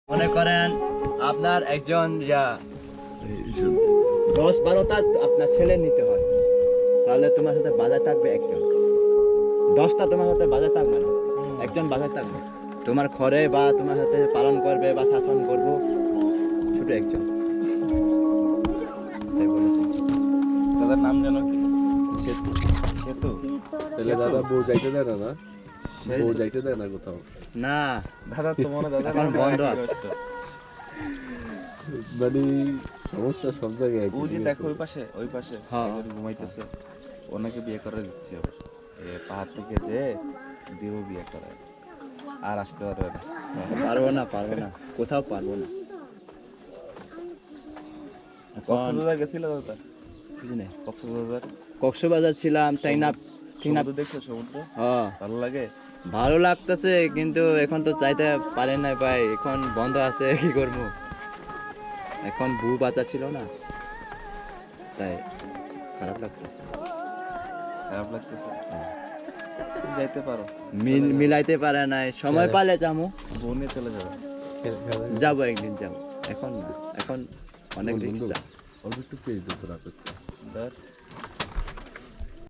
মনে করেন আপনার একজন 10-12টা আপনার ছেলে নিতে হয়, তাহলে তোমার সাথে বাজার থাকবে একজন। 10টা তোমার সাথে বাজার থাকবে না, একজন বাজার থাকবে তোমার ঘরে, বা তোমার সাথে পালন করবে বা শাসন করবো শুধু একজন। তাই বলেছি। দাদার নাম জানো কি? সেতু। সেতু। তাহলে দাদা বউ যাইতে দেয় না না? সে- বউ যাইতে দেয় না কোথাও? না, দাদা তো মনে দাদা এখন বন্ধ আছে। মানে সমস্যা সব জায়গায় একই, ও যে ঠিক দেখো আছে? ওই পাশে হ্যাঁ। একজন ঘুমাইতেছে, ওনাকে বিয়ে করে দিচ্ছি আবার। পাহাড় থেকে যে দেব বিয়ে করে আর আসতে পারবে না। পারবো না, কোথাও পারবো না। এখন কক্সবাজার গেছিল দাদা? কিছু নেই। কক্সবাজার কক্সবাজার ছিলাম, তাই না? ঠিক না? সমুদ্র দেখছো? সমুদ্র হ্যাঁ, ভালো লাগে? ভালো লাগতেছে, কিন্তু এখন তো চাইতে পারে না ভাই, এখন বন্ধ আছে, কি করবো? এখন বউ বাচ্চা ছিল না, তাই খারাপ লাগতেছে। খারাপ লাগতেছে? যাইতে পারো, মিলাইতে পারে নাই, সময় পালে যাবো, বউ নিয়ে চলে যাবে। যাবো একদিন যাবো, এখন না, এখন অনেক বন্ধু, রিক্স। অল্প একটু পেয়ে যেত রাখতে। ধর